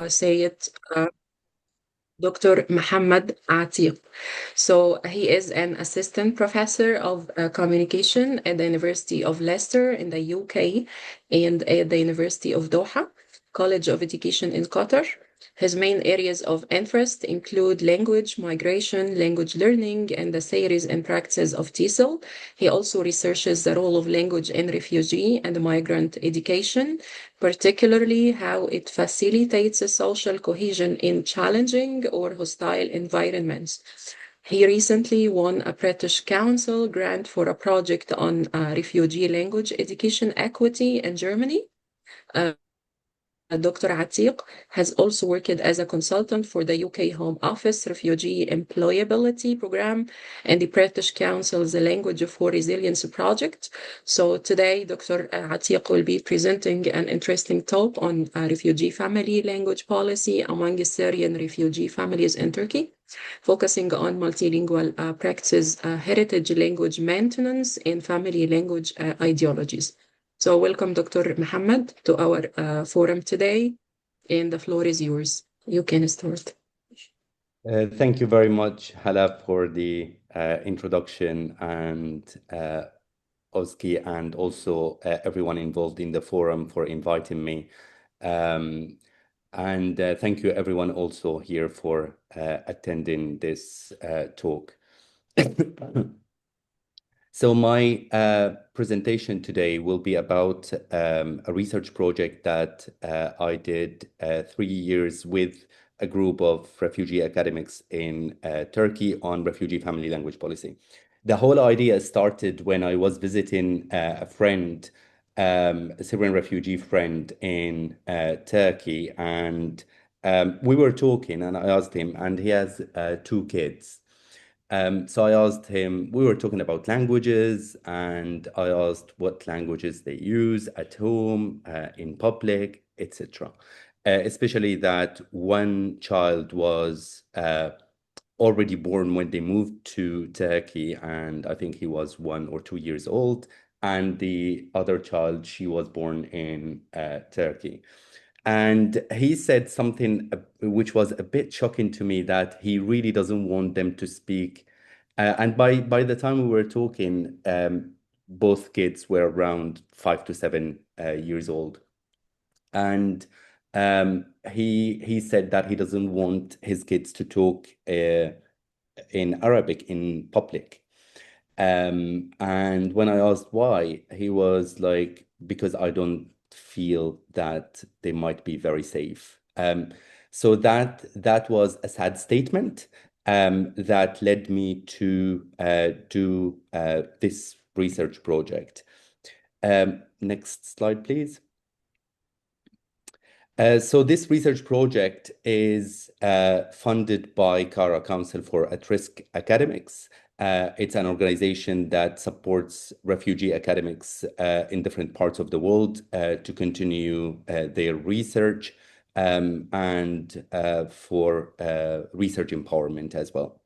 say it, Dr. Mohammed Ateek. So he is an assistant professor of communication at the University of Leicester in the UK and at the University of Doha, College of Education in Qatar. His main areas of interest include language migration, language learning, and the theories and practices of TESOL. He also researches the role of language in refugee and migrant education, particularly how it facilitates a social cohesion in challenging or hostile environments. He recently won a British Council grant for a project on refugee language education equity in Germany. Uh, Dr. Ateek has also worked as a consultant for the UK Home Office Refugee Employability Program and the British Council's Language for Resilience project. So today, Dr. Ateek will be presenting an interesting talk on refugee family language policy among Syrian refugee families in Turkey, focusing on multilingual practice, heritage language maintenance, and family language ideologies. So welcome, Dr. Mohammed, to our forum today, and the floor is yours. You can start. Thank you very much, Hala, for the introduction, and Oski, and also everyone involved in the forum for inviting me. And thank you, everyone, also here for attending this talk. So my presentation today will be about a research project that I did 3 years with a group of refugee academics in Turkey on refugee family language policy. The whole idea started when I was visiting a friend, a Syrian refugee friend in Turkey, and we were talking, and I asked him, and he has 2 kids. So I asked him, we were talking about languages, and I asked what languages they use at home, in public, etc. Especially that one child was already born when they moved to Turkey, and I think he was 1 or 2 years old. And the other child, she was born in Turkey. And he said something which was a bit shocking to me, that he really doesn't want them to speak. And by the time we were talking, both kids were around 5 to 7 years old. And he said that he doesn't want his kids to talk in Arabic in public. And when I asked why, he was like, because I don't feel that they might be very safe. So that was a sad statement that led me to do this research project. Next slide, please. So this research project is funded by CARA, Council for At-Risk Academics. It's an organization that supports refugee academics in different parts of the world to continue their research, and for research empowerment as well.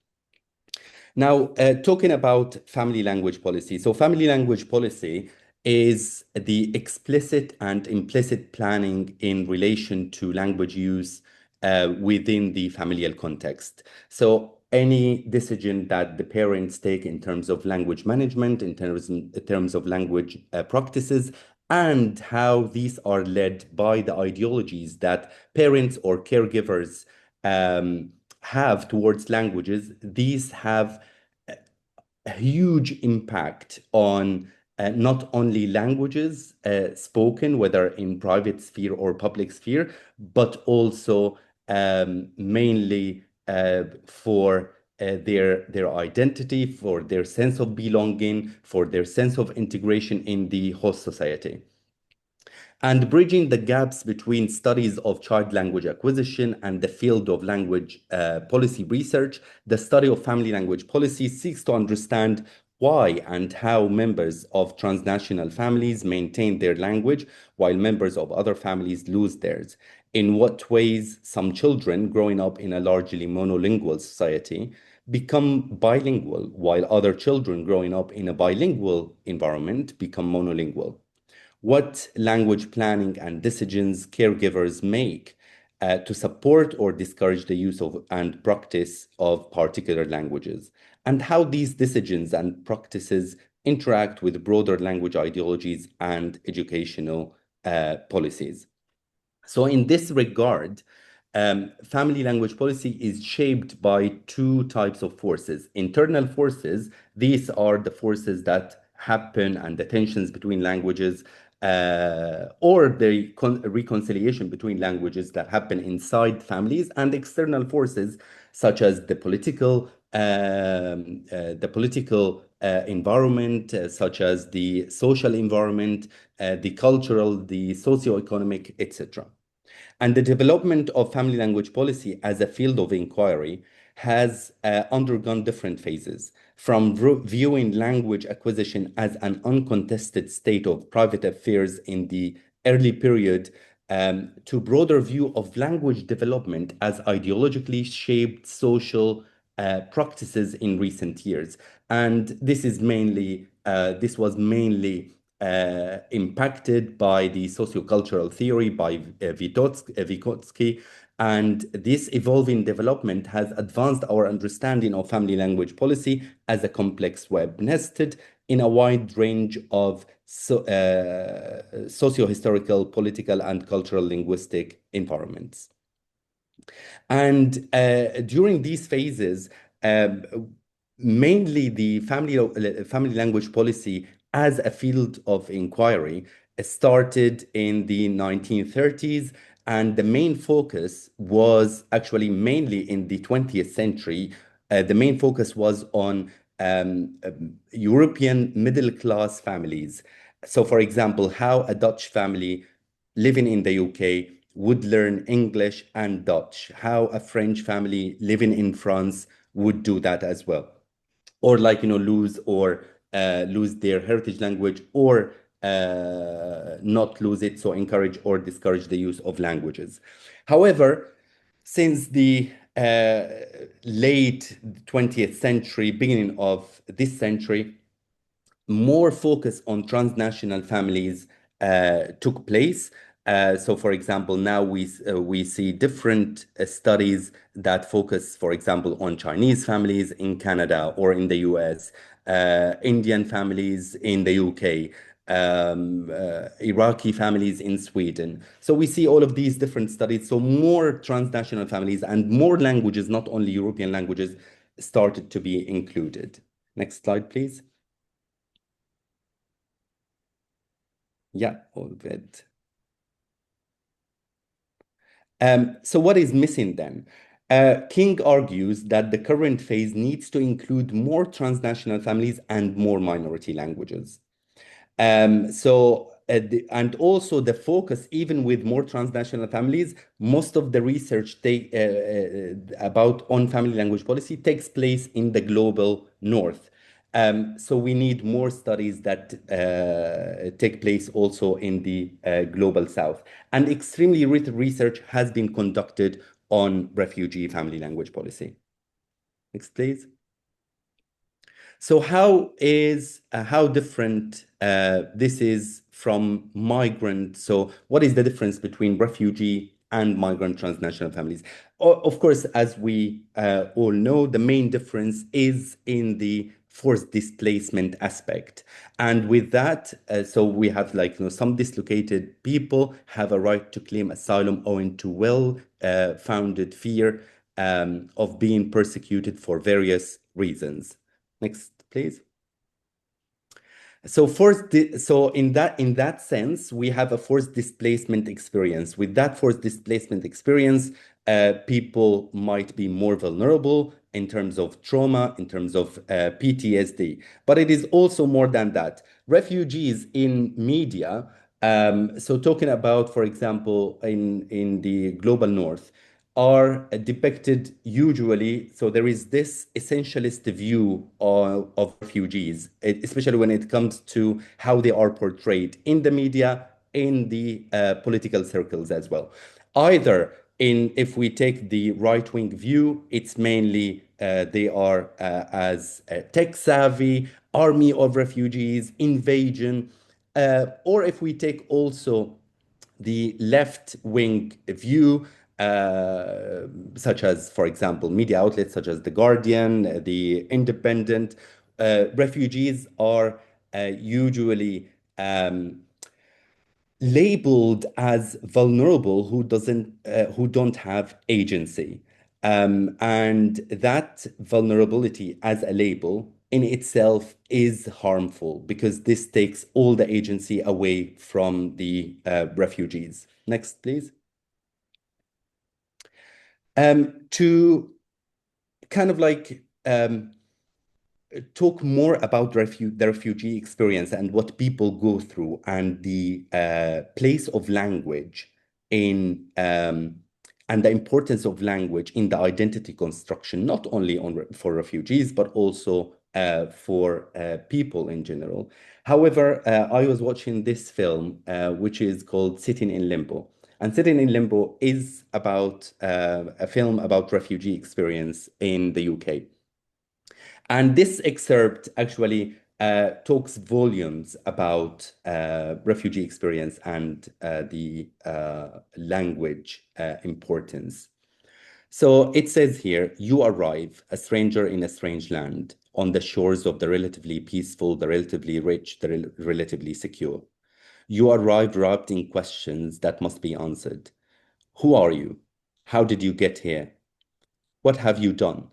Now, talking about family language policy. So family language policy is the explicit and implicit planning in relation to language use within the familial context. So any decision that the parents take in terms of language management, in terms of language practices, and how these are led by the ideologies that parents or caregivers have towards languages, these have a huge impact on not only languages spoken, whether in private sphere or public sphere, but also mainly for their identity, for their sense of belonging, for their sense of integration in the host society. And bridging the gaps between studies of child language acquisition and the field of language policy research, the study of family language policy seeks to understand why and how members of transnational families maintain their language while members of other families lose theirs. In what ways some children growing up in a largely monolingual society become bilingual, while other children growing up in a bilingual environment become monolingual. What language planning and decisions caregivers make to support or discourage the use of and practice of particular languages, and how these decisions and practices interact with broader language ideologies and educational policies. So, in this regard, family language policy is shaped by two types of forces. Internal forces, these are the forces that happen and the tensions between languages, or the reconciliation between languages that happen inside families, and external forces such as the political environment, such as the social environment, the cultural, the socio-economic, etc. And the development of family language policy as a field of inquiry has undergone different phases, from viewing language acquisition as an uncontested state of private affairs in the early period, to broader view of language development as ideologically shaped social practices in recent years. And this was mainly impacted by the sociocultural theory by Vygotsky. And this evolving development has advanced our understanding of family language policy as a complex web nested in a wide range of socio-historical, political, and cultural linguistic environments. And during these phases, um, mainly the family language policy as a field of inquiry started in the 1930s, and the main focus was actually mainly in the 20th century. The main focus was on European middle class families. So, for example, how a Dutch family living in the UK would learn English and Dutch, how a French family living in France would do that as well, or like lose their heritage language, or not lose it, so encourage or discourage the use of languages. However, since the late 20th century, beginning of this century, more focus on transnational families took place. So, for example, now we see different studies that focus, for example, on Chinese families in Canada or in the US, Indian families in the UK, Iraqi families in Sweden. So we see all of these different studies. So more transnational families and more languages, not only European languages, started to be included. Next slide, please. Yeah, all good. So what is missing then? King argues that the current phase needs to include more transnational families and more minority languages. And also the focus, even with more transnational families, most of the research about on family language policy takes place in the global north. So we need more studies that take place also in the global south. And extremely written research has been conducted on refugee family language policy. Next, please. So how different this is from migrant? So what is the difference between refugee and migrant transnational families? Of course, as we all know, the main difference is in the forced displacement aspect. And with that, so we have some dislocated people have a right to claim asylum owing to well-founded fear of being persecuted for various reasons. Next, please. So in that sense, we have a forced displacement experience. With that forced displacement experience, people might be more vulnerable in terms of trauma, in terms of PTSD. But it is also more than that. Refugees in media, so talking about, for example, in the global north, are depicted usually. So there is this essentialist view of refugees, especially when it comes to how they are portrayed in the media, in the political circles as well. Either if we take the right-wing view, it's mainly they are as tech savvy, army of refugees, invasion, or if we take also the left wing view, such as, for example, media outlets such as The Guardian, The Independent. Refugees are usually labeled as vulnerable who don't have agency. And that vulnerability as a label in itself is harmful because this takes all the agency away from the refugees. Next, please. To kind of like talk more about the refugee experience and what people go through and the place of language in and the importance of language in the identity construction, not only for refugees, but also for people in general. However, I was watching this film, which is called Sitting in Limbo. And Sitting in Limbo is about a film about refugee experience in the UK. And this excerpt actually talks volumes about refugee experience and the language importance. So it says here, you arrive, a stranger in a strange land, on the shores of the relatively peaceful, the relatively rich, the relatively secure. You arrived wrapped in questions that must be answered. Who are you? How did you get here? What have you done?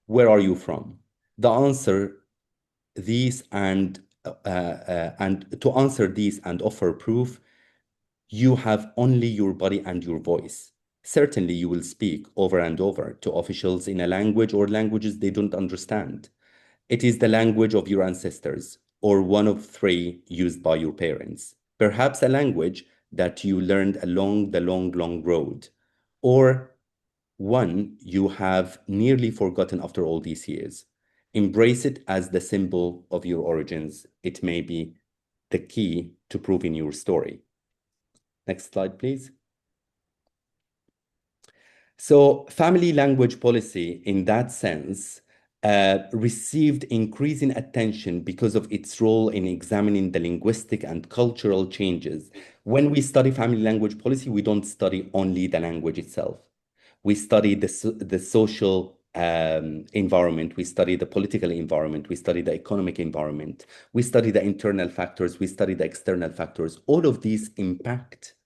Where are you from? The answer these and to answer these and offer proof, you have only your body and your voice. Certainly, you will speak over and over to officials in a language or languages they don't understand. It is the language of your ancestors, or one of three used by your parents. Perhaps a language that you learned along the long, long road, or one you have nearly forgotten after all these years. Embrace it as the symbol of your origins. It may be the key to proving your story. Next slide, please. So, family language policy, in that sense, received increasing attention because of its role in examining the linguistic and cultural changes. When we study family language policy, we don't study only the language itself. We study the social environment, we study the political environment, we study the economic environment, we study the internal factors, we study the external factors. All of these impact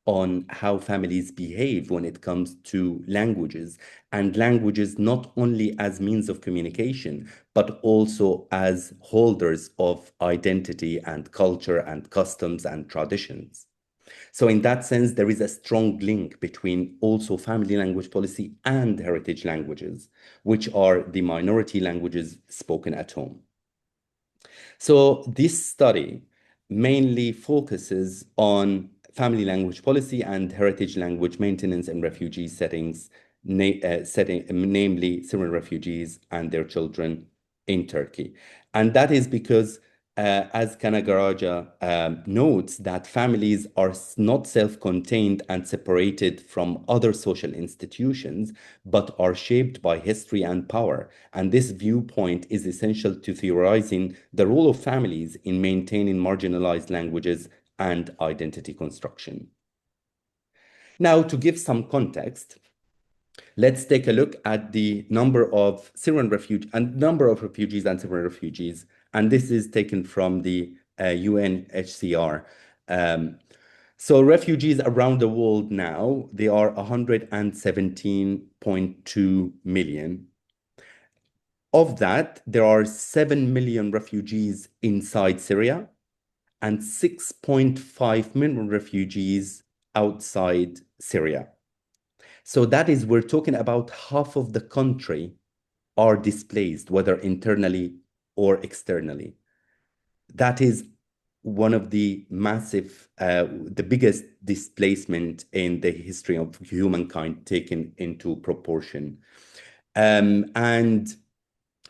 on how families behave when it comes to languages, and languages not only as means of communication, but also as holders of identity and culture and customs and traditions. So in that sense, there is a strong link between also family language policy and heritage languages, which are the minority languages spoken at home. So this study mainly focuses on family language policy and heritage language maintenance in refugee settings, namely Syrian refugees and their children in Turkey. And that is because, as Kanagaraja notes, that families are not self-contained and separated from other social institutions, but are shaped by history and power. And this viewpoint is essential to theorizing the role of families in maintaining marginalized languages and identity construction. Now, to give some context, let's take a look at the number of Syrian refugees and number of refugees and Syrian refugees. And this is taken from the UNHCR. So refugees around the world now, they are 117.2 million. Of that, there are 7 million refugees inside Syria and 6.5 million refugees outside Syria. So that is, we're talking about half of the country are displaced, whether internally or externally. That is one of the the biggest displacement in the history of humankind taken into proportion. And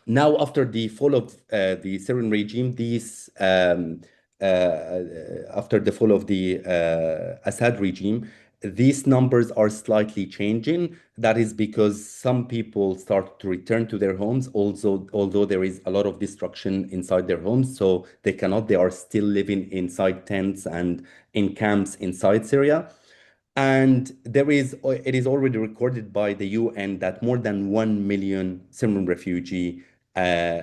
now, after the fall of the Syrian regime, after the fall of the Assad regime, these numbers are slightly changing. That is because some people start to return to their homes, although there is a lot of destruction inside their homes, so they are still living inside tents and in camps inside Syria. And it is already recorded by the UN that more than 1 million Syrian refugee uh,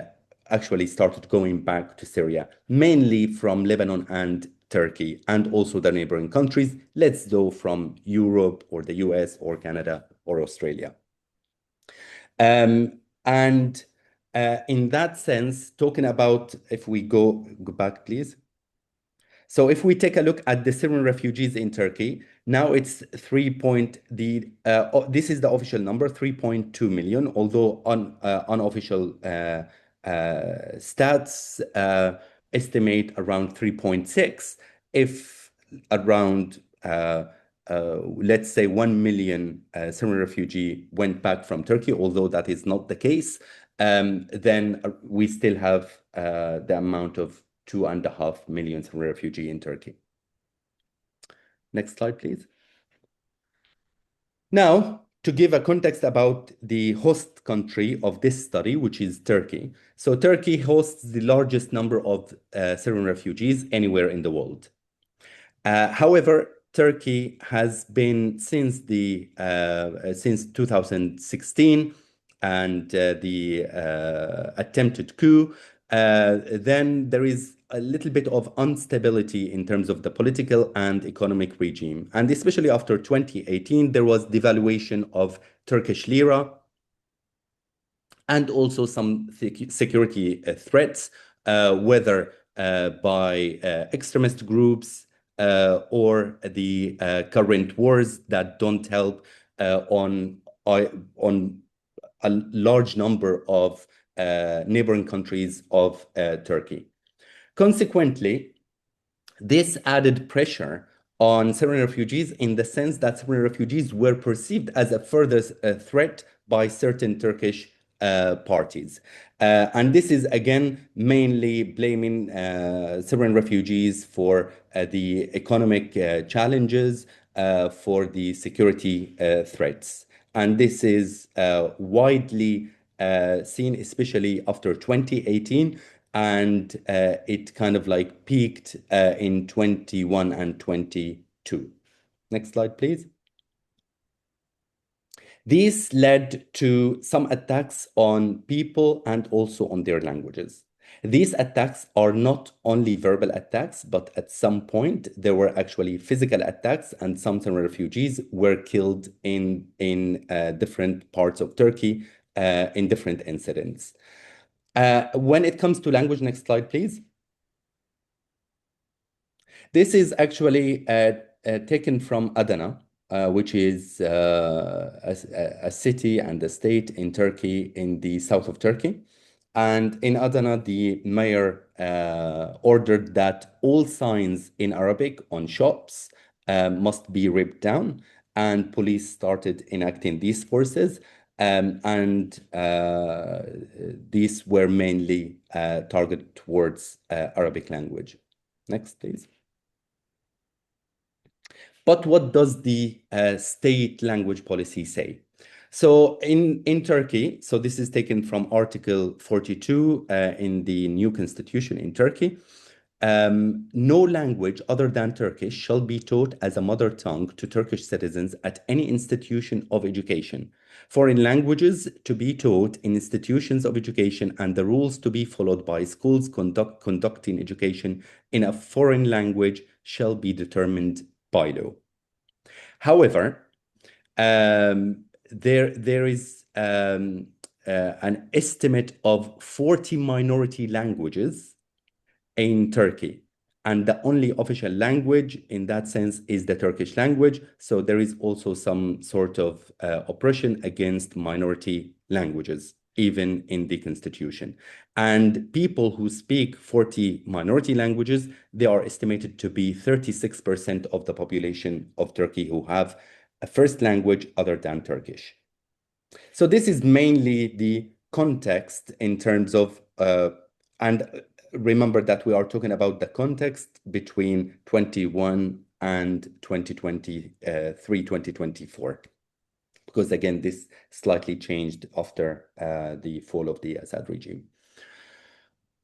actually started going back to Syria, mainly from Lebanon and Turkey, and also the neighboring countries. Let's go from Europe or the US or Canada or Australia. And in that sense, talking about, if we go back, please. So if we take a look at the Syrian refugees in Turkey, now it's 3 point the this is the official number, 3.2 million, although unofficial stats estimate around 3.6. If around let's say 1 million Syrian refugee went back from Turkey, although that is not the case, then we still have the amount of 2.5 million refugee in Turkey. Next slide, please. Now, to give a context about the host country of this study, which is Turkey. So Turkey hosts the largest number of Syrian refugees anywhere in the world. However, Turkey has been since 2016 and the attempted coup, then there is a little bit of instability in terms of the political and economic regime. And especially after 2018, there was devaluation of Turkish lira and also some security threats, whether by extremist groups or the current wars that don't help on a large number of neighboring countries of Turkey. Consequently, this added pressure on Syrian refugees in the sense that Syrian refugees were perceived as a further threat by certain Turkish parties. And this is again mainly blaming Syrian refugees for the economic challenges, for the security threats. And this is widely seen, especially after 2018. And it kind of like peaked in 21 and 22. Next slide, please. These led to some attacks on people and also on their languages. These attacks are not only verbal attacks, but at some point there were actually physical attacks, and some refugees were killed in different parts of Turkey in different incidents. When it comes to language, next slide, please. This is actually taken from Adana, which is a city and a state in Turkey, in the south of Turkey. And in Adana, the mayor ordered that all signs in Arabic on shops must be ripped down, and police started enacting these forces. And these were mainly targeted towards Arabic language. Next, please. But what does the state language policy say? So in Turkey, so this is taken from Article 42 in the new constitution in Turkey. No language other than Turkish shall be taught as a mother tongue to Turkish citizens at any institution of education. Foreign languages to be taught in institutions of education, and the rules to be followed by schools conducting education in a foreign language shall be determined by law. However, there is an estimate of 40 minority languages in Turkey, and the only official language in that sense is the Turkish language. So there is also some sort of oppression against minority languages, even in the constitution. And people who speak 40 minority languages, they are estimated to be 36% of the population of Turkey who have a first language other than Turkish. So this is mainly the context in terms of, and remember that we are talking about the context between 21 and 2023, 2024. Because again, this slightly changed after the fall of the Assad regime.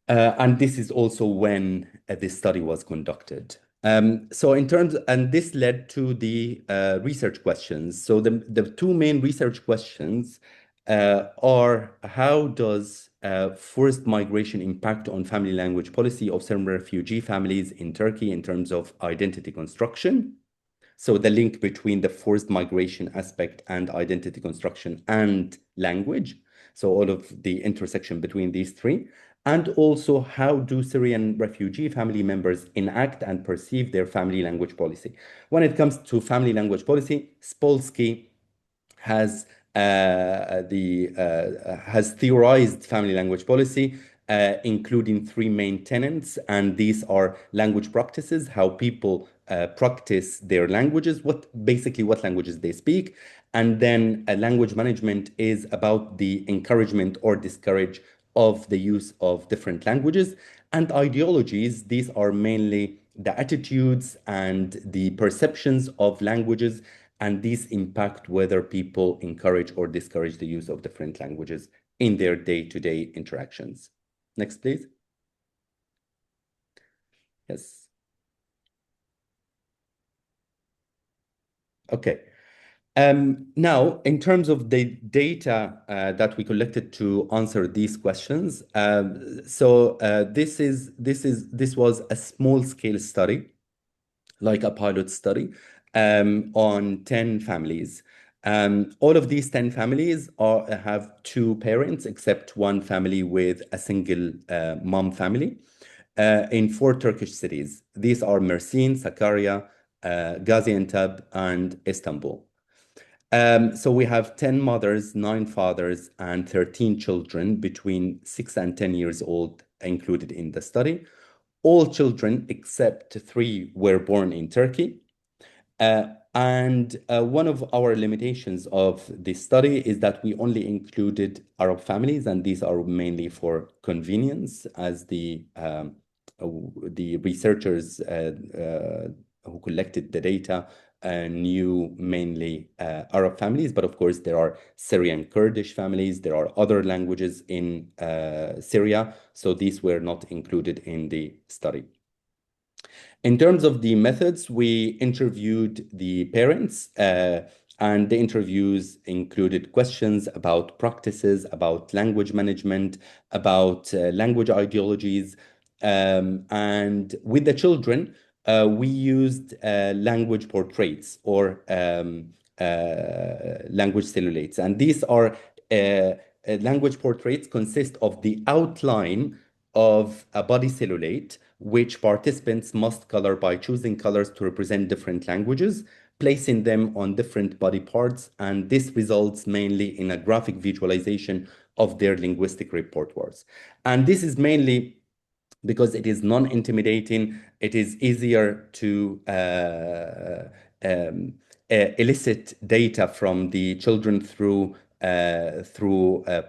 And this is also when this study was conducted. So in terms, and this led to the research questions. So the two main research questions are how does forced migration impact on family language policy of certain refugee families in Turkey in terms of identity construction? So the link between the forced migration aspect and identity construction and language. So all of the intersection between these three. And also, how do Syrian refugee family members enact and perceive their family language policy? When it comes to family language policy, Spolsky has has theorized family language policy, including three main tenets, and these are language practices, how people practice their languages, what languages they speak, and then language management is about the encouragement or discourage of the use of different languages, and ideologies. These are mainly the attitudes and the perceptions of languages, and these impact whether people encourage or discourage the use of different languages in their day-to-day interactions. Next, please. Yes. Okay. Now, in terms of the data that we collected to answer these questions, this was a small-scale study, like a pilot study, on 10 families. All of these 10 families have two parents, except one family with a single mom family, in four Turkish cities. These are Mersin, Sakarya, Gaziantep, and Istanbul. So we have 10 mothers, 9 fathers, and 13 children between 6 and 10 years old included in the study. All children except 3 were born in Turkey. And one of our limitations of this study is that we only included Arab families, and these are mainly for convenience, as the researchers who collected the data knew mainly Arab families, but of course there are Syrian Kurdish families, there are other languages in Syria, so these were not included in the study. In terms of the methods, we interviewed the parents, and the interviews included questions about practices, about language management, about language ideologies. And with the children, we used language portraits or language simulates. And these are language portraits consist of the outline of a body cellulite, which participants must color by choosing colors to represent different languages, placing them on different body parts, and this results mainly in a graphic visualization of their linguistic repertoires. And this is mainly because it is non-intimidating, it is easier to elicit data from the children through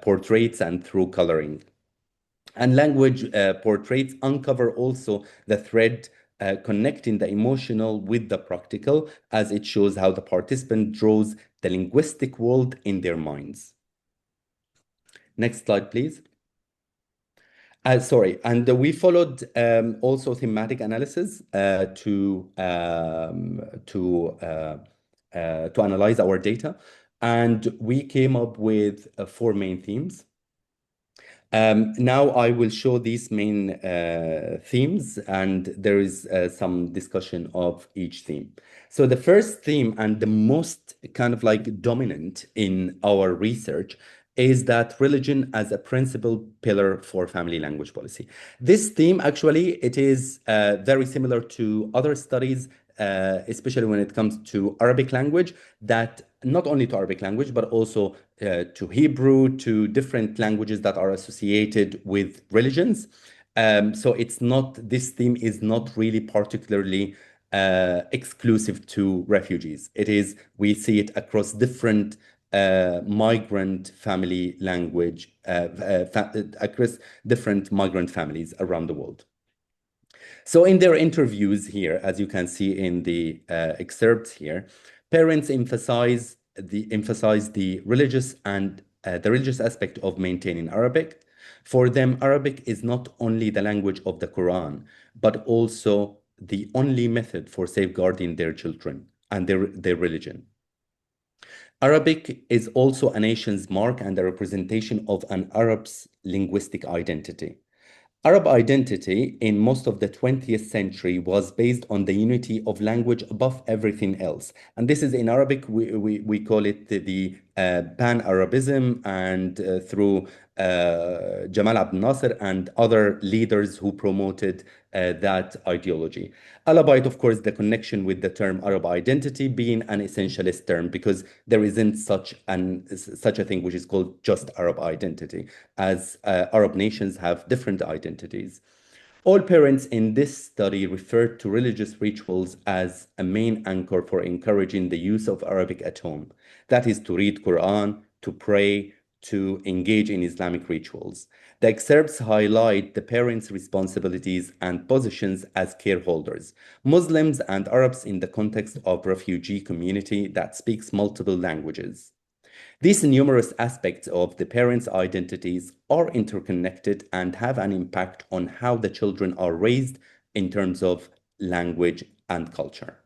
portraits and through coloring. And language portraits uncover also the thread connecting the emotional with the practical, as it shows how the participant draws the linguistic world in their minds. Next slide, please. Sorry, and we followed also thematic analysis to analyze our data, and we came up with 4 main themes. Now I will show these main themes, and there is some discussion of each theme. So the first theme, and the most kind of like dominant in our research, is that religion as a principal pillar for family language policy. This theme, actually, it is very similar to other studies, especially when it comes to Arabic language, that not only to Arabic language, but also to Hebrew, to different languages that are associated with religions. So this theme is not really particularly exclusive to refugees. We see it across different migrant family language, across different migrant families around the world. So in their interviews here, as you can see in the excerpts here, parents emphasize the religious and the religious aspect of maintaining Arabic. For them, Arabic is not only the language of the Quran, but also the only method for safeguarding their children and their religion. Arabic is also a nation's mark and a representation of an Arab's linguistic identity. Arab identity in most of the 20th century was based on the unity of language above everything else. And this is in Arabic, we call it the Pan-Arabism, and through Jamal Abdel Nasser and other leaders who promoted that ideology. Alabite, of course, the connection with the term Arab identity being an essentialist term because there isn't such a thing which is called just Arab identity, as Arab nations have different identities. All parents in this study referred to religious rituals as a main anchor for encouraging the use of Arabic at home. That is to read Quran, to pray, to engage in Islamic rituals. The excerpts highlight the parents' responsibilities and positions as careholders, Muslims and Arabs in the context of refugee community that speaks multiple languages. These numerous aspects of the parents' identities are interconnected and have an impact on how the children are raised in terms of language and culture.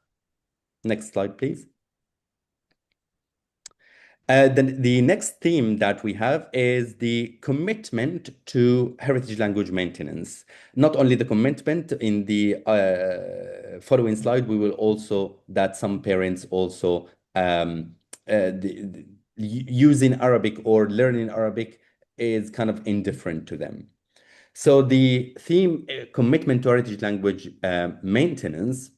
Next slide, please. The next theme that we have is the commitment to heritage language maintenance. Not only the commitment in the following slide, we will also, that some parents also using Arabic or learning Arabic is kind of indifferent to them. So the theme, commitment to heritage language maintenance,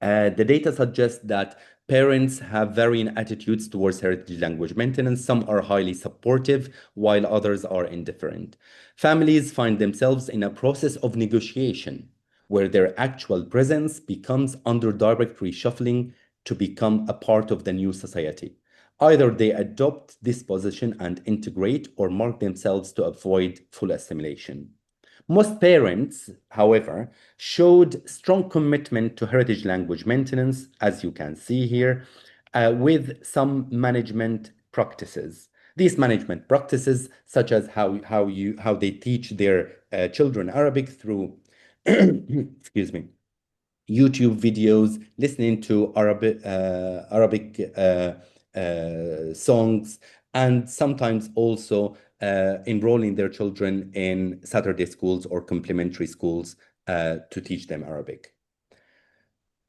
the data suggests that parents have varying attitudes towards heritage language maintenance. Some are highly supportive, while others are indifferent. Families find themselves in a process of negotiation, where their actual presence becomes under direct reshuffling to become a part of the new society. Either they adopt this position and integrate, or mark themselves to avoid full assimilation. Most parents, however, showed strong commitment to heritage language maintenance, as you can see here, with some management practices. These management practices, such as how they teach their children Arabic through, excuse me, YouTube videos, listening to Arabic songs, and sometimes also enrolling their children in Saturday schools or complementary schools to teach them Arabic.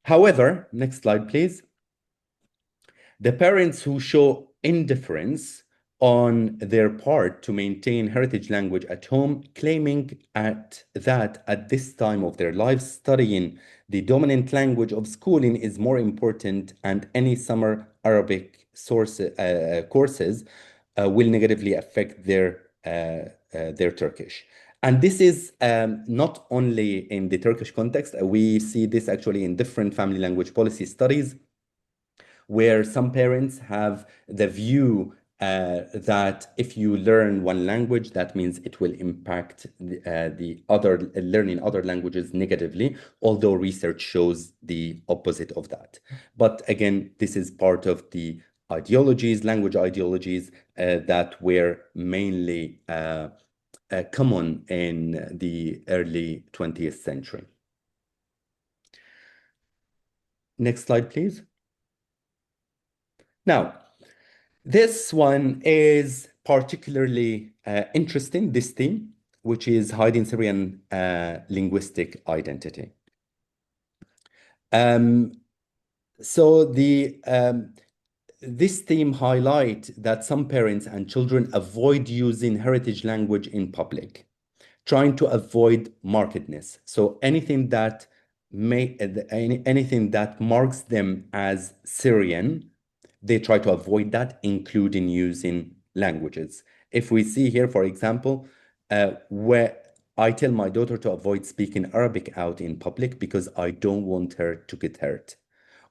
However, next slide, please. The parents who show indifference on their part to maintain heritage language at home, claiming at this time of their lives, studying the dominant language of schooling is more important, and any summer Arabic courses will negatively affect their Turkish. And this is not only in the Turkish context. We see this actually in different family language policy studies, where some parents have the view that if you learn one language, that means it will impact the other learning other languages negatively, although research shows the opposite of that. But again, this is part of the ideologies, language ideologies that were mainly common in the early 20th century. Next slide, please. Now, this one is particularly interesting, this theme, which is hiding Syrian linguistic identity. So this theme highlights that some parents and children avoid using heritage language in public, trying to avoid markedness. So anything that marks them as Syrian, they try to avoid that, including using languages. If we see here, for example, where I tell my daughter to avoid speaking Arabic out in public because I don't want her to get hurt.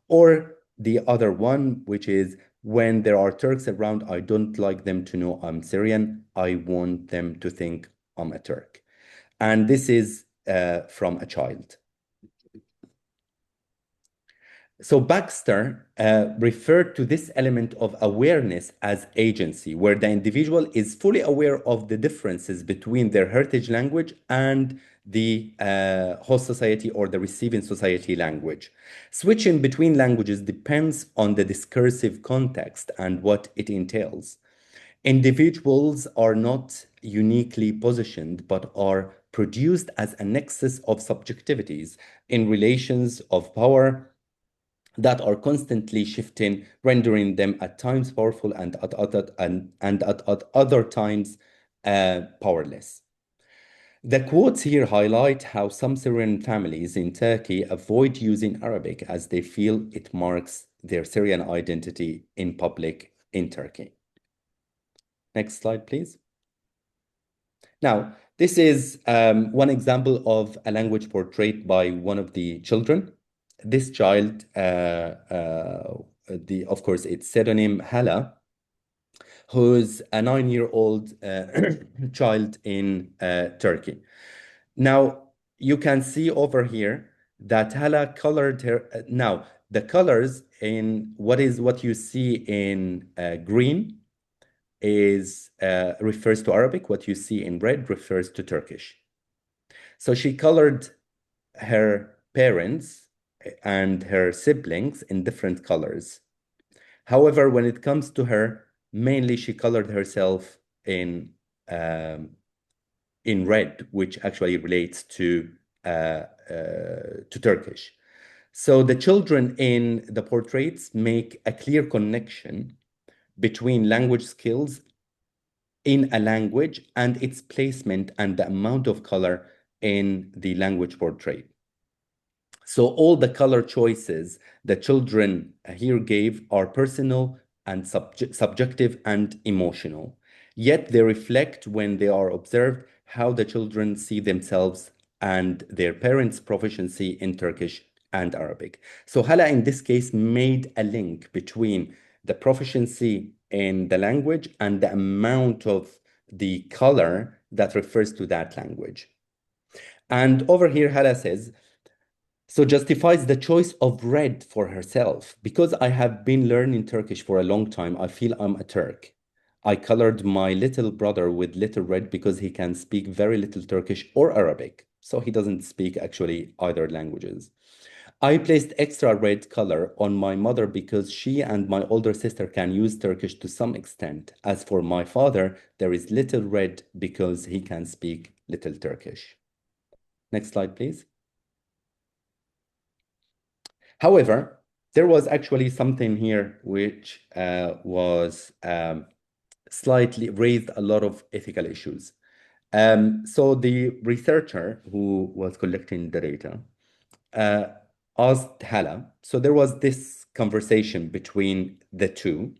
Or the other one, which is when there are Turks around, I don't like them to know I'm Syrian. I want them to think I'm a Turk. And this is from a child. So Baxter referred to this element of awareness as agency, where the individual is fully aware of the differences between their heritage language and the host society or the receiving society language. Switching between languages depends on the discursive context and what it entails. Individuals are not uniquely positioned, but are produced as a nexus of subjectivities in relations of power that are constantly shifting, rendering them at times powerful and at other times powerless. The quotes here highlight how some Syrian families in Turkey avoid using Arabic as they feel it marks their Syrian identity in public in Turkey. Next slide, please. Now, this is one example of a language portrayed by one of the children. This child, of course, its pseudonym Hala, who's a 9-year-old child in Turkey. Now, you can see over here that Hala colored her. Now, the colors in what you see in green is refers to Arabic. What you see in red refers to Turkish. So she colored her parents and her siblings in different colors. However, when it comes to her, mainly she colored herself um, in red, which actually relates to Turkish. So the children in the portraits make a clear connection between language skills in a language and its placement and the amount of color in the language portrait. So all the color choices the children here gave are personal and subjective and emotional. Yet they reflect, when they are observed, how the children see themselves and their parents' proficiency in Turkish and Arabic. So Hala, in this case, made a link between the proficiency in the language and the amount of the color that refers to that language. And over here, Hala says, so justifies the choice of red for herself. Because I have been learning Turkish for a long time, I feel I'm a Turk. I colored my little brother with little red because he can speak very little Turkish or Arabic. So he doesn't speak actually either languages. I placed extra red color on my mother because she and my older sister can use Turkish to some extent. As for my father, there is little red because he can speak little Turkish. Next slide, please. However, there was actually something here which was slightly raised a lot of ethical issues. So the researcher who was collecting the data uh, asked Hala. So there was this conversation between the two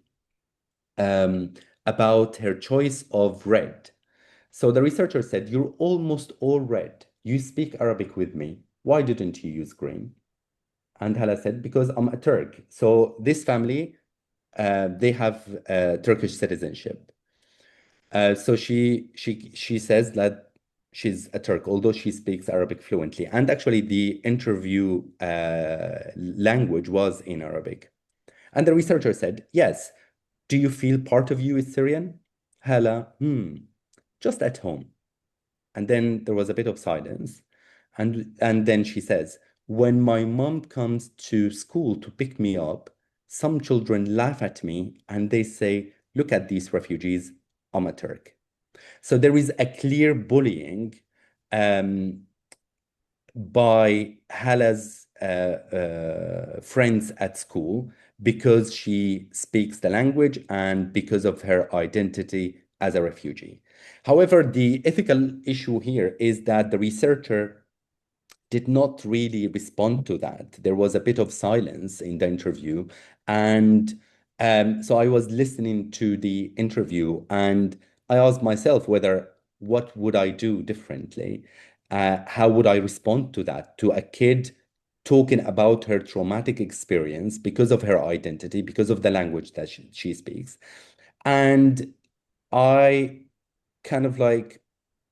about her choice of red. So the researcher said, "You're almost all red. You speak Arabic with me. Why didn't you use green?" And Hala said, because I'm a Turk. So this family, they have Turkish citizenship. So she says that she's a Turk, although she speaks Arabic fluently. And actually, the interview language was in Arabic. And the researcher said, yes. Do you feel part of you is Syrian? Hala, just at home. And then there was a bit of silence. And then she says, when my mom comes to school to pick me up, some children laugh at me and they say, look at these refugees, I'm a Turk. So there is a clear bullying um, by Hala's friends at school because she speaks the language and because of her identity as a refugee. However, the ethical issue here is that the researcher did not really respond to that. There was a bit of silence in the interview. And so I was listening to the interview and I asked myself whether what would I do differently? How would I respond to that? To a kid talking about her traumatic experience because of her identity, because of the language that she speaks. And I kind of like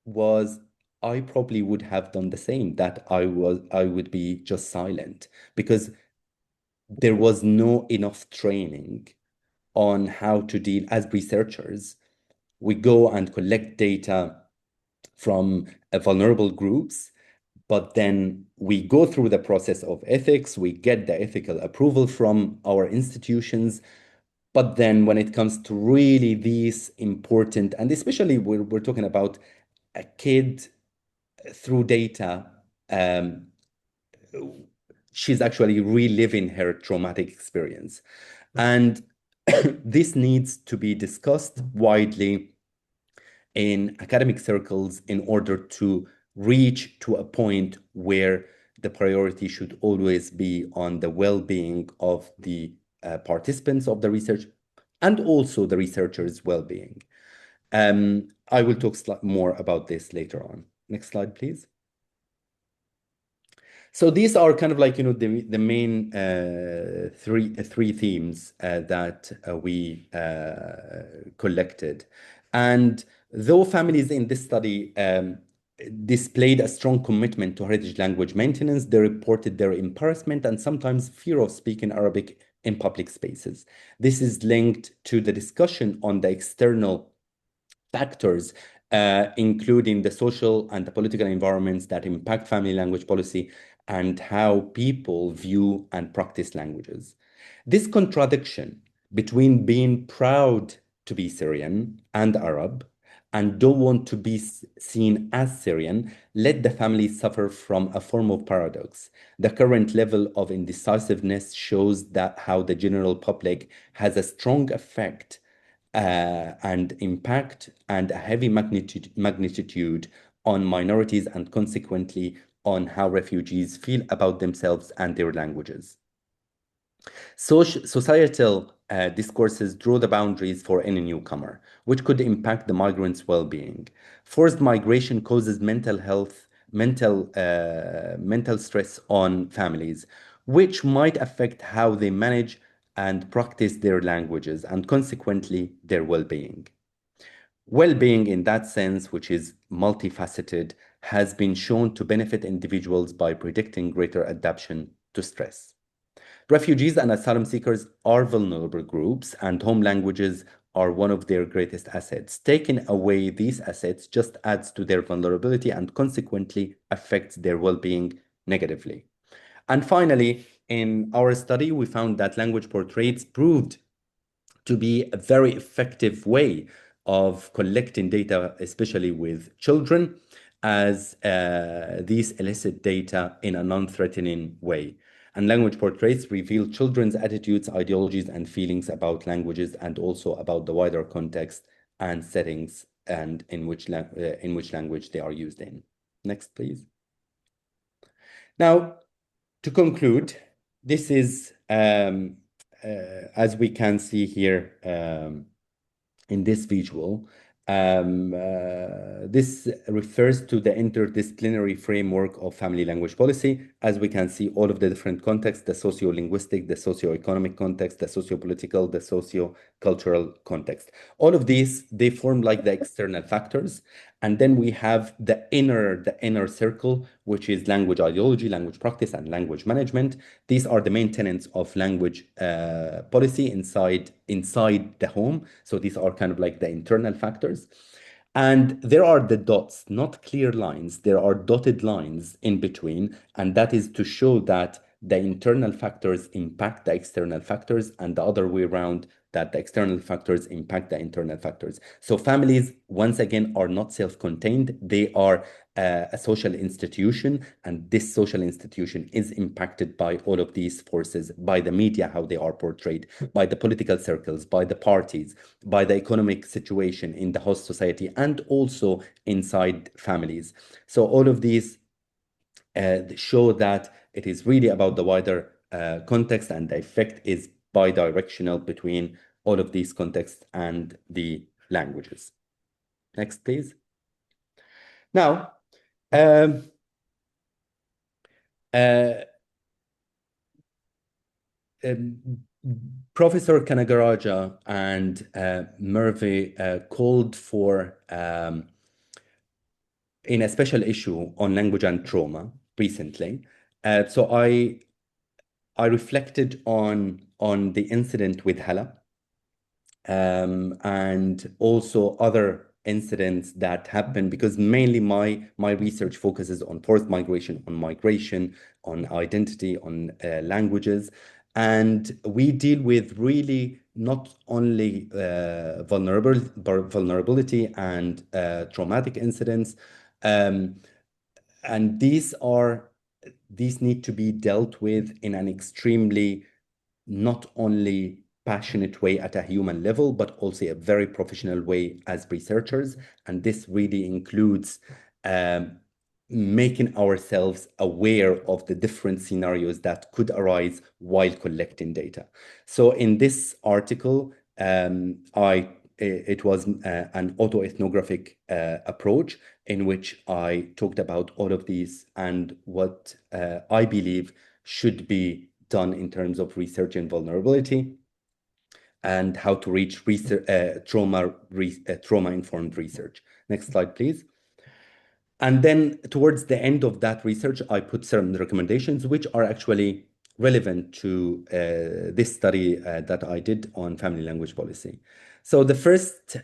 was I probably would have done the same, that I would be just silent because there was no enough training on how to deal as researchers. We go and collect data from vulnerable groups, but then we go through the process of ethics, we get the ethical approval from our institutions. But then when it comes to really these important, and especially we're talking about a kid through data, um, she's actually reliving her traumatic experience. And this needs to be discussed widely in academic circles in order to reach to a point where the priority should always be on the well-being of the participants of the research and also the researchers' well-being. I will talk more about this later on. Next slide, please. So these are kind of like, the main three themes that we collected. And though families in this study displayed a strong commitment to heritage language maintenance, they reported their embarrassment and sometimes fear of speaking Arabic in public spaces. This is linked to the discussion on the external factors, including the social and the political environments that impact family language policy and how people view and practice languages. This contradiction between being proud to be Syrian and Arab and don't want to be seen as Syrian let the family suffer from a form of paradox. The current level of indecisiveness shows that how the general public has a strong effect and impact and a heavy magnitude on minorities and consequently on how refugees feel about themselves and their languages. Societal discourses draw the boundaries for any newcomer, which could impact the migrant's well-being. Forced migration causes mental stress on families, which might affect how they manage and practice their languages and consequently their well-being. Well-being in that sense, which is multifaceted, has been shown to benefit individuals by predicting greater adaptation to stress. Refugees and asylum seekers are vulnerable groups, and home languages are one of their greatest assets. Taking away these assets just adds to their vulnerability and consequently affects their well-being negatively. And finally, in our study, we found that language portraits proved to be a very effective way of collecting data, especially with children, as these elicit data in a non-threatening way. And language portraits reveal children's attitudes, ideologies, and feelings about languages and also about the wider context and settings and in which language they are used in. Next, please. Now, to conclude, this is, as we can see here in this visual, this refers to the interdisciplinary framework of family language policy. As we can see, all of the different contexts, the socio-linguistic, the socio-economic context, the socio-political, the socio-cultural context. All of these, they form like the external factors. And then we have the inner circle, which is language ideology, language practice, and language management. These are the main tenets of language policy inside the home. So these are kind of like the internal factors. And there are the dots, not clear lines. There are dotted lines in between. And that is to show that the internal factors impact the external factors and the other way around, that the external factors impact the internal factors. So families, once again, are not self-contained. They are a social institution, and this social institution is impacted by all of these forces, by the media, how they are portrayed, by the political circles, by the parties, by the economic situation in the host society, and also inside families. So all of these show that it is really about the wider context, and the effect is bi-directional between all of these contexts and the languages. Next, please. Now, um, uh, Professor Kanagaraja and Murphy called for in a special issue on language and trauma recently. So I I reflected on the incident with Hala, and also other incidents that happen, because mainly my research focuses on forced migration, on identity, on languages, and we deal with really not only vulnerability and traumatic incidents, um, and these need to be dealt with in an extremely not only passionate way at a human level, but also a very professional way as researchers. And this really includes um, making ourselves aware of the different scenarios that could arise while collecting data. So in this article, it was an autoethnographic approach in which I talked about all of these and what I believe should be done in terms of research and vulnerability, and how to reach trauma-informed research. Next slide, please. And then towards the end of that research, I put certain recommendations which are actually relevant to this study that I did on family language policy. So the first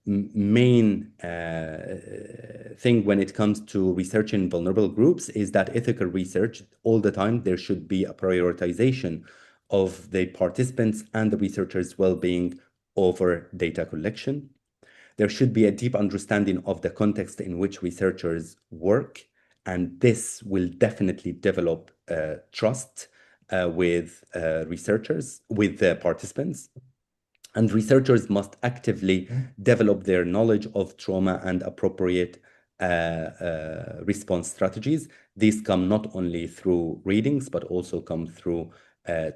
main thing when it comes to researching vulnerable groups is that ethical research, all the time, there should be a prioritization of the participants and the researchers' well-being over data collection. There should be a deep understanding of the context in which researchers work, and this will definitely develop trust with researchers, with the participants. And researchers must actively develop their knowledge of trauma and appropriate response strategies. These come not only through readings, but also come through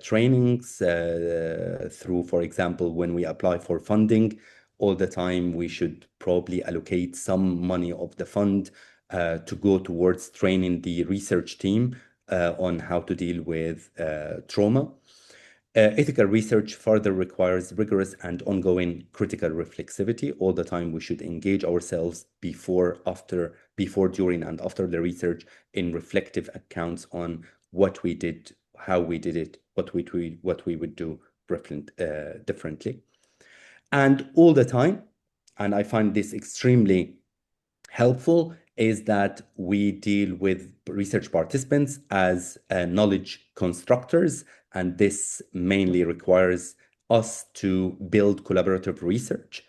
trainings, through, for example, when we apply for funding, all the time we should probably allocate some money of the fund to go towards training the research team on how to deal with trauma. Ethical research further requires rigorous and ongoing critical reflexivity. All the time we should engage ourselves before, during, and after the research in reflective accounts on what we did, how we did it, what we would do differently. And all the time, and I find this extremely helpful, is that we deal with research participants as knowledge constructors, and this mainly requires us to build collaborative research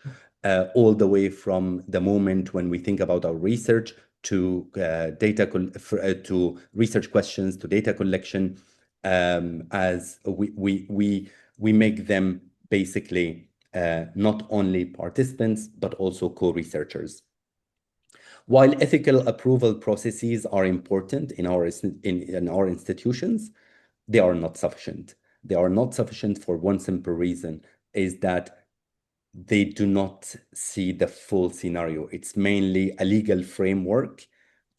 all the way from the moment when we think about our research to to research questions, to data collection, as we make them basically not only participants but also co-researchers. While ethical approval processes are important in our institutions, they are not sufficient. They are not sufficient for one simple reason, is that they do not see the full scenario. It's mainly a legal framework,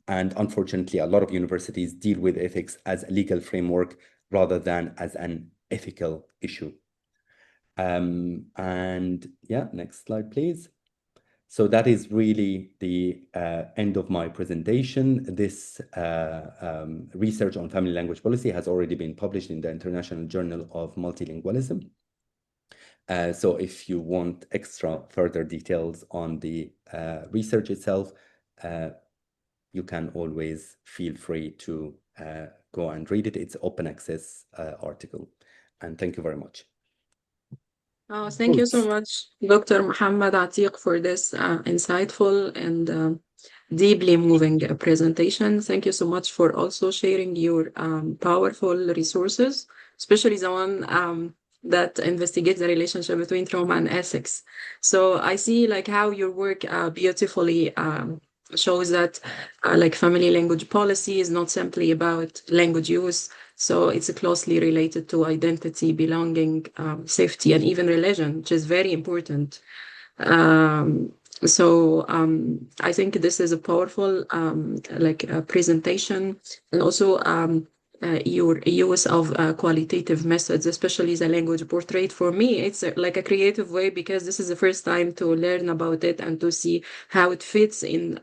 and unfortunately, a lot of universities deal with ethics as a legal framework rather than as an ethical issue. And yeah, next slide, please. So that is really the end of my presentation. This research on family language policy has already been published in the International Journal of Multilingualism. So if you want extra further details on the research itself, you can always feel free to go and read it. It's open access article. And thank you very much. Oh, thank you so much, Dr. Mohammed Ateek, for this insightful and deeply moving presentation. Thank you so much for also sharing your powerful resources, especially the one that investigates the relationship between trauma and ethics. So I see like how your work beautifully shows that like family language policy is not simply about language use. So it's closely related to identity, belonging, safety, and even religion, which is very important. I think this is a powerful presentation, and also your use of qualitative methods, especially the language portrait. For me, it's like a creative way because this is the first time to learn about it and to see how it fits in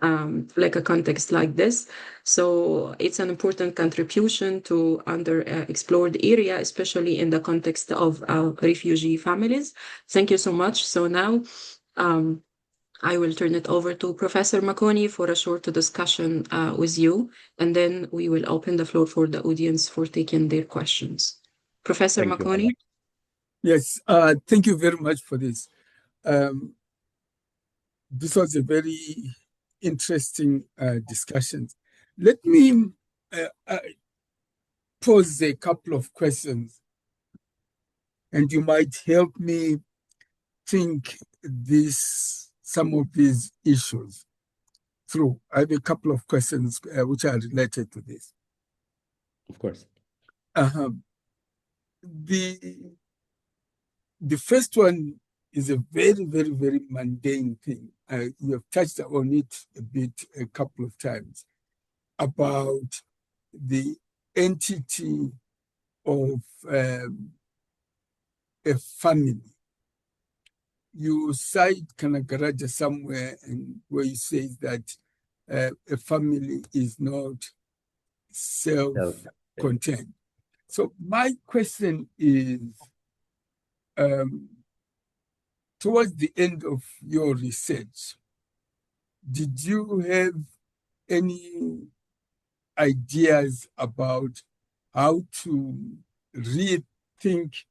like a context like this. So it's an important contribution to under explored area, especially in the context of refugee families. Thank you so much. So now um, I will turn it over to Professor Makoni for a short discussion with you, and then we will open the floor for the audience for taking their questions. Professor Thank you, Makoni? Mohammed. Yes, thank you very much for this. This was a very interesting discussion. Let me pose a couple of questions, and you might help me think some of these issues through. I have a couple of questions which are related to this. Of course. The first one is a very, very, very mundane thing. You have touched on it a couple of times, about the entity of a family. You cite Kanagaraja somewhere where you say that a family is not self-contained. So my question is, towards the end of your research, did you have any ideas about how to rethink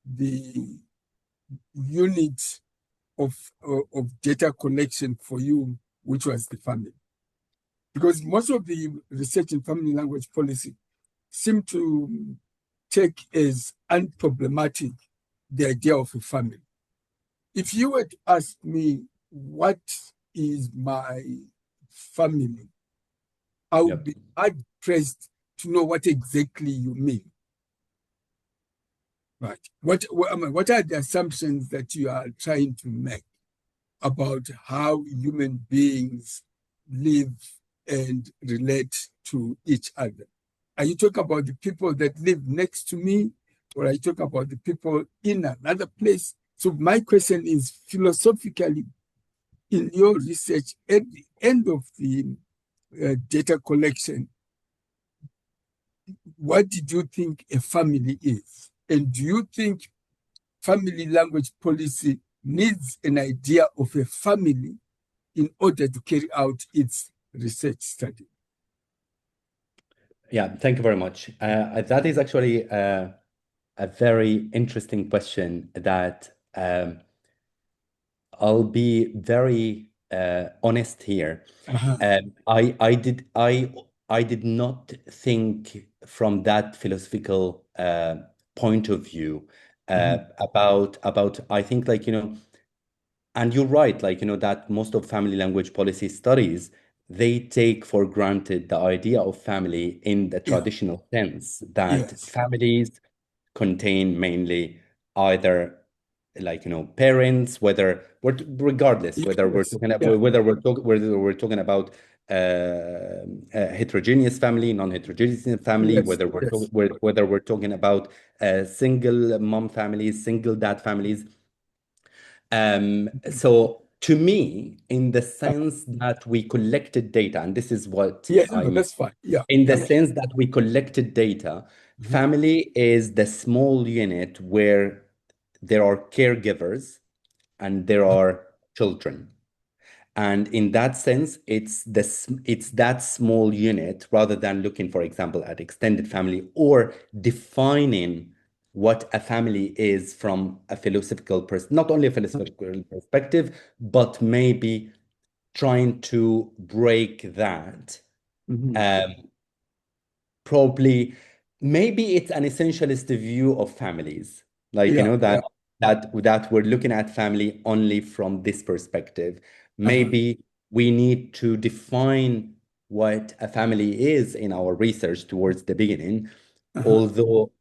the unit of data collection for you, which was the family? Because most of the research in family language policy seem to take as unproblematic the idea of a family. If you were to ask me what is my family, I would be hard pressed to know what exactly you mean. Right. What are the assumptions that you are trying to make about how human beings live and relate to each other? Are you talking about the people that live next to me, or are you talking about the people in another place? So my question is, philosophically, in your research, at the end of the data collection, what did you think a family is? And do you think family language policy needs an idea of a family in order to carry out its research study? Yeah, thank you very much. That is actually a very interesting question that I'll be very honest here. I did not think from that philosophical point of view about I think, like, and you're right, like, that most of family language policy studies, they take for granted the idea of family in the traditional sense that families contain mainly either, like, parents, regardless whether we're talking about whether we're talking about a heterogeneous family, non-heterogeneous family, whether we're talking about single mom families, single dad families. So to me, in the sense that we collected data, and this is what I mean, that's fine. in the sense that we collected data, family is the small unit where there are caregivers and there are children. And in that sense, it's that small unit, rather than looking, for example, at extended family or defining what a family is from a philosophical not only a philosophical perspective, but maybe trying to break that. Probably, maybe it's an essentialist view of families, like, that we're looking at family only from this perspective. Maybe we need to define what a family is in our research towards the beginning, although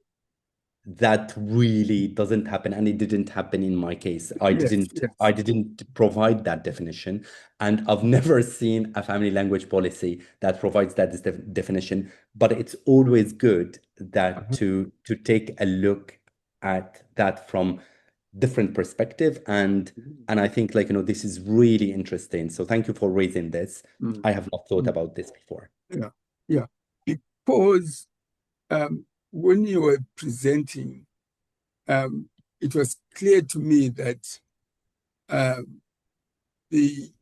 that really doesn't happen, and it didn't happen in my case. I Yes, didn't yes. I didn't provide that definition, and I've never seen a family language policy that provides that definition. But it's always good that Uh-huh. to take a look at that from different perspective, and I think, like, this is really interesting. So thank you for raising this. Mm. I have not thought Mm. about this before. Yeah, yeah. Because when you were presenting, it was clear to me that the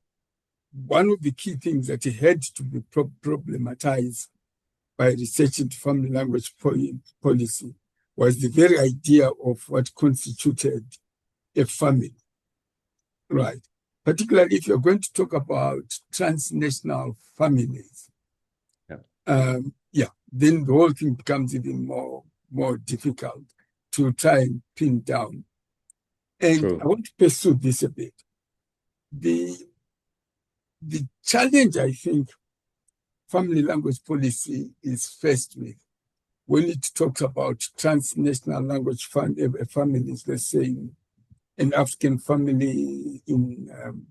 one of the key things that had to be problematized by research into family language policy was the very idea of what constituted a family, right? Particularly if you're going to talk about transnational families, then the whole thing becomes even more difficult to try and pin down. And True. I want to pursue this a bit. The challenge, I think, family language policy is faced with when it talks about transnational language families, let's say an African family in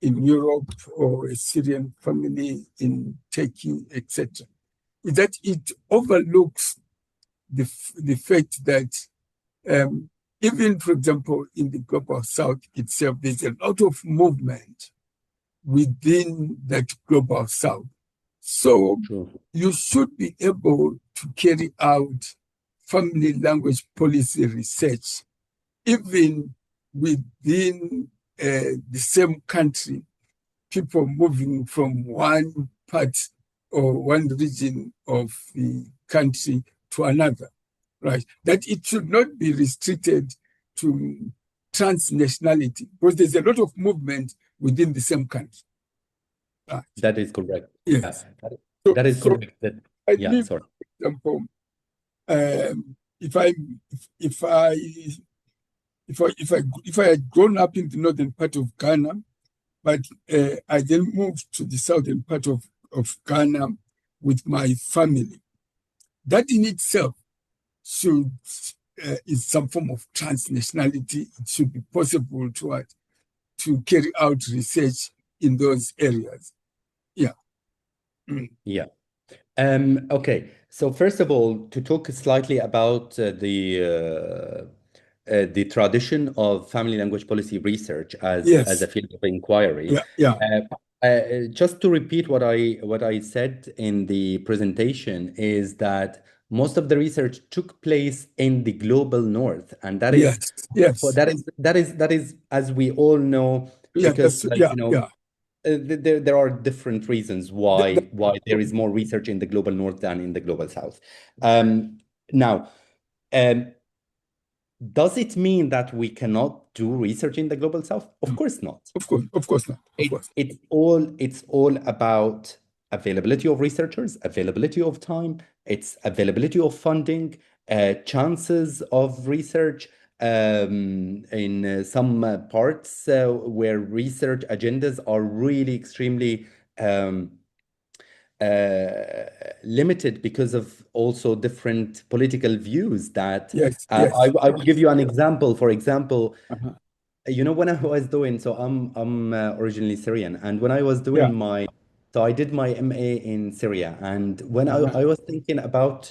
Europe or a Syrian family in Turkey, etc., is that it overlooks the fact that even, for example, in the global south itself, there's a lot of movement within that global south. So True. you should be able to carry out family language policy research even within the same country, people moving from one part or one region of the country to another, right? That it should not be restricted to transnationality, because there's a lot of movement within the same country. Right. That is correct. Yes. Yeah, So, that is so correct. I Yeah, believe, sorry. for example, if I if I if I had grown up in the northern part of Ghana, but I then moved to the southern part of Ghana with my family, that in itself should is some form of transnationality. It should be possible to carry out research in those areas. Yeah. Mm. Yeah. Okay. So first of all, to talk slightly about the tradition of family language policy research as Yes. a field of inquiry. Yeah. Yeah. Just to repeat what I said in the presentation is that most of the research took place in the global north, and that is Yes. Yes. as we all know, Yeah. because, That's like, yeah. Yeah. there are different reasons That, why there is more research in the global north than in the global south. Now, um, does it mean that we cannot do research in the global south? Of course not. of course not. Of course. It's all about availability of researchers, availability of time, it's availability of funding, chances of research. In some parts where research agendas are really extremely uh, limited because of also different political views that Yes. uh, Yes. I will give you an example. For example, Uh-huh. when I was doing, so I'm originally Syrian, and when I was Yeah. doing so I did my MA in Syria, and when Uh-huh. I was thinking about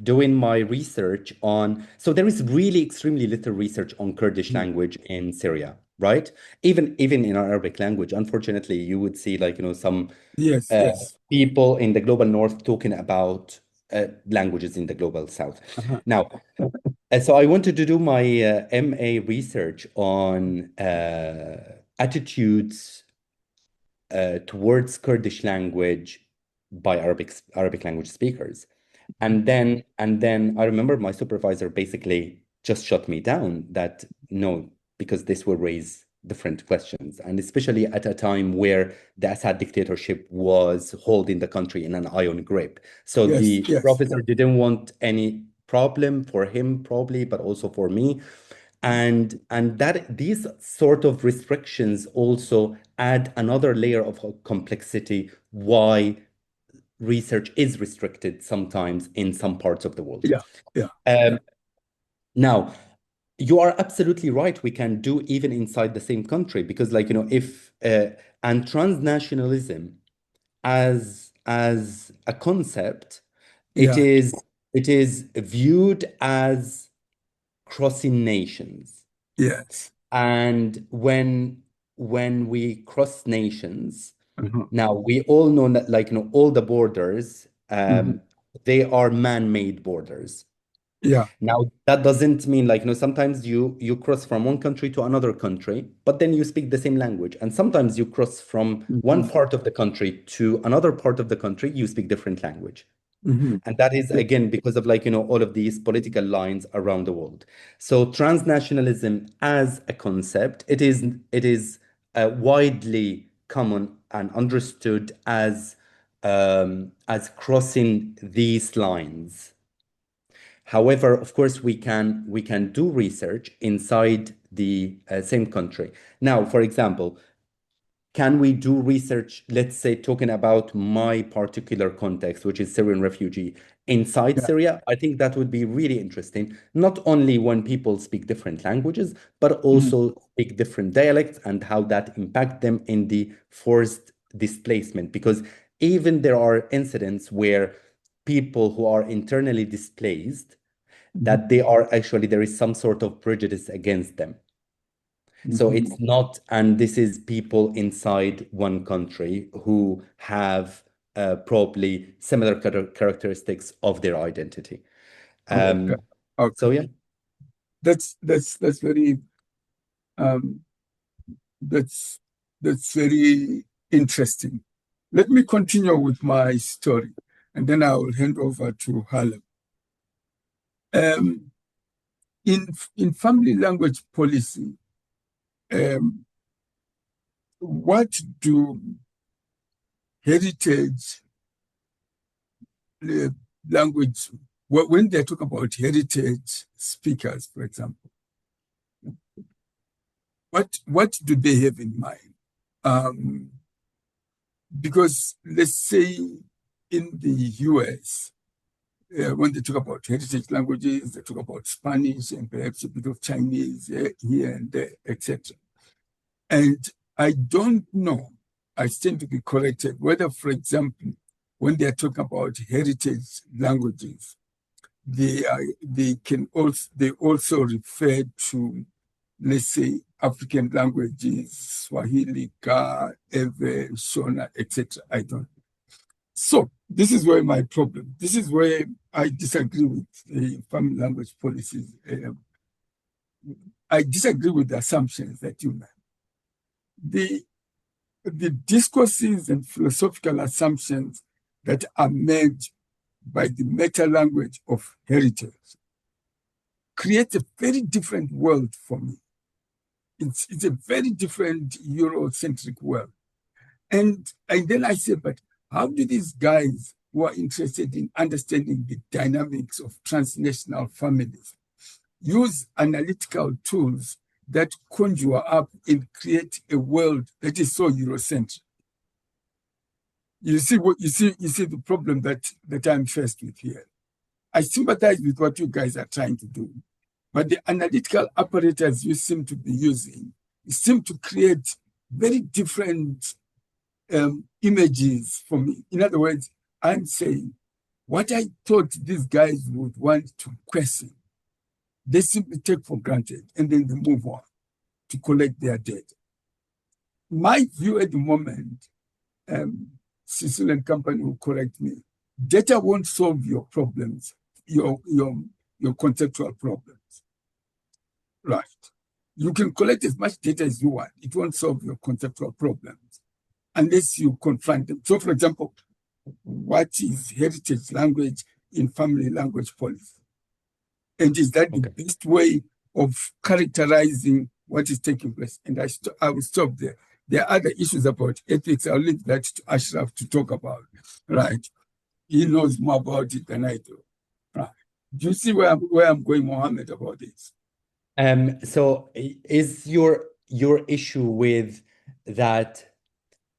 doing my research on, so there is really extremely little research on Kurdish language in Syria, right? Even in Arabic language, unfortunately, you would see, like, some Yes. uh, Yes. people in the global north talking about languages in the global south. Uh-huh. Now, so I wanted to do my MA research on attitudes towards Kurdish language by Arabic language speakers. And then I remember my supervisor basically just shut me down, that no, because this will raise different questions. And especially at a time where the Assad dictatorship was holding the country in an iron grip. So Yes. the Yes. professor didn't want any problem for him, probably, but also for me. And that these sort of restrictions also add another layer of complexity, why research is restricted sometimes in some parts of the world. Yeah. Yeah. Um, Yeah. Now, you are absolutely right. We can do even inside the same country because, like, if and transnationalism as a concept, it Yeah. is it is viewed as crossing nations. Yes. And when we cross nations, Uh-huh. now we all know that, like, all the borders, Mhm. they are man-made borders. Yeah. Now, that doesn't mean, like, sometimes you cross from one country to another country, but then you speak the same language. And sometimes you cross from one Mhm. part of the country to another part of the country, you speak different language. Mhm. And that is, again, because of, like, all of these political lines around the world. So transnationalism as a concept, it is widely common and understood as crossing these lines. However, of course, we can do research inside the same country. Now, for example, can we do research, let's say, talking about my particular context, which is Syrian refugee, inside Yeah. Syria? I think that would be really interesting, not only when people speak different languages, but Mhm. also speak different dialects and how that impact them in the forced displacement. Because even there are incidents where people who are internally displaced, Mhm. that they are actually, there is some sort of prejudice against them. So Mhm. it's not, and this is people inside one country who have probably similar characteristics of their identity. Okay. Um, Okay. so yeah. That's very um that's that's very interesting. Let me continue with my story, and then I will hand over to Harlem. Um, in family language policy, um, what do heritage uh, language, when they talk about heritage speakers, for example, what do they have in mind? Um, because let's say in the US, when they talk about heritage languages, they talk about Spanish and perhaps a bit of Chinese here and there, etc. And I don't know, I stand to be corrected, whether, for example, when they are talking about heritage languages, they also refer to, let's say, African languages, Swahili, Ga, Ewe, Shona, etc. I don't. So this is where my problem. This is where I disagree with the family language policies. I disagree with the assumptions that you made. The discourses and philosophical assumptions that are made by the meta language of heritage create a very different world for me. It's a very different Eurocentric world. And then I say, but how do these guys who are interested in understanding the dynamics of transnational families use analytical tools that conjure up and create a world that is so Eurocentric? You see the problem that I'm faced with here. I sympathize with what you guys are trying to do, but the analytical apparatus you seem to be using seem to create very different images for me. In other words, I'm saying what I thought these guys would want to question, they simply take for granted and then they move on to collect their debt. My view at the moment, Cecil and company will correct me, data won't solve your problems, your conceptual problems. Right. You can collect as much data as you want. It won't solve your conceptual problems unless you confront them. So, for example, what is heritage language in family language policy? And is that the Okay. best way of characterizing what is taking place? And I will stop there. There are other issues about ethics. I'll leave that to Ashraf to talk about. Right. He knows more about it than I do. Right. Do you see where I'm going, Mohammed, about this? So is your issue with that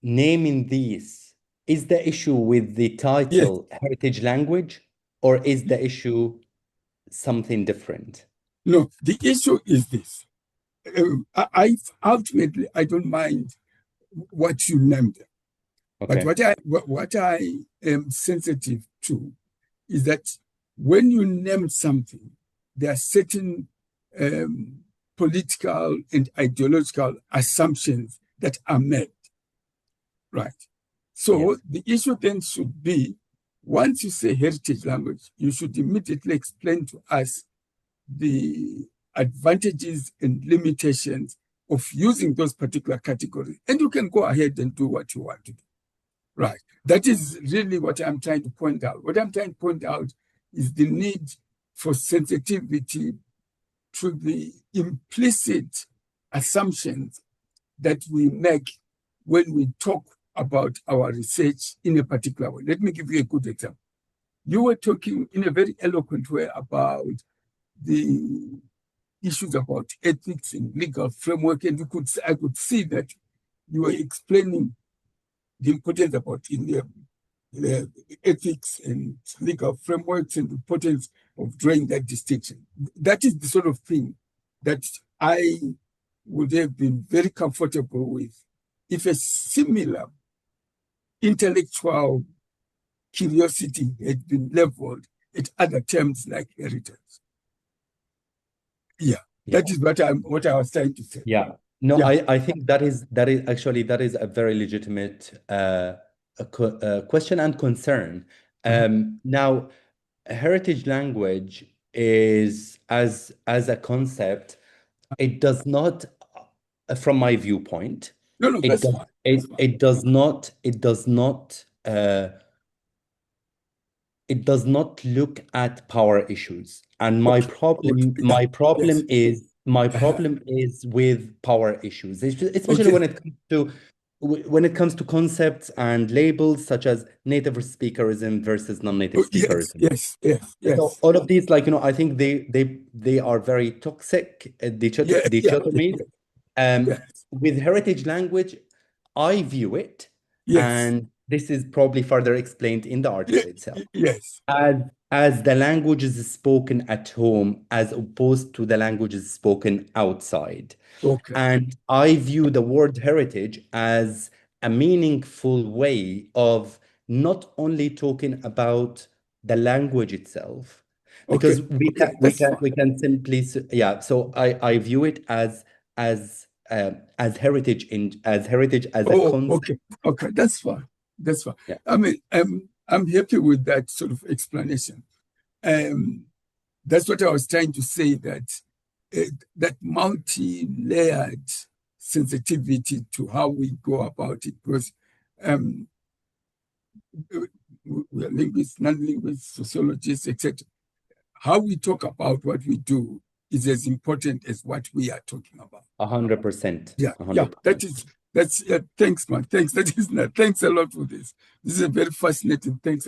naming these, is the issue with the Yes. title heritage language, or is the issue something different? No, the issue is this. Ultimately, I don't mind what you named. But Okay. what I am sensitive to is that when you name something, there are certain political and ideological assumptions that are made, right? So Yes. the issue then should be, once you say heritage language, you should immediately explain to us the advantages and limitations of using those particular categories. And you can go ahead and do what you want to do. Right. That is really what I'm trying to point out. What I'm trying to point out is the need for sensitivity to the implicit assumptions that we make when we talk about our research in a particular way. Let me give you a good example. You were talking in a very eloquent way about the issues about ethics and legal framework, and I could see that you were explaining the importance about in the ethics and legal frameworks and the importance of drawing that distinction. That is the sort of thing that I would have been very comfortable with if a similar intellectual curiosity had been leveled at other terms like heritage. Yeah, Yeah. that is what I was trying to say. Yeah. No, Yeah. I think that is actually that is a very legitimate question and concern. Now, heritage language is as a concept, it does not, from my viewpoint, No, it that's does fine. That's fine. it does not look at power issues. And Okay. Yeah. Yes. my problem is with power issues, especially Okay. when it comes to concepts and labels such as native speakerism versus non-native Oh, yes. speakerism. Yes. Yes. So Yes. all of these, like, I think they are very toxic Yeah. Yeah. dichotomies. Yes. With heritage language, I view it, Yes. and this is probably further explained in the article itself, Yes. as the languages spoken at home as opposed to the languages spoken outside. Okay. And I view the word heritage as a meaningful way of not only talking about the language itself, Okay. because Okay. That's fine. we can simply yeah. So I view it as heritage as a Oh, concept. okay. Okay. That's fine. That's fine. Yeah. I mean, I'm happy with that sort of explanation. That's what I was trying to say, that that multi-layered sensitivity to how we go about it, because we are linguists, non-linguists, sociologists, etc. How we talk about what we do is as important as what we are talking about. 100%. Yeah, 100%. that's thanks, man. Thanks. That is not. Thanks a lot for this. This is a very fascinating. Thanks.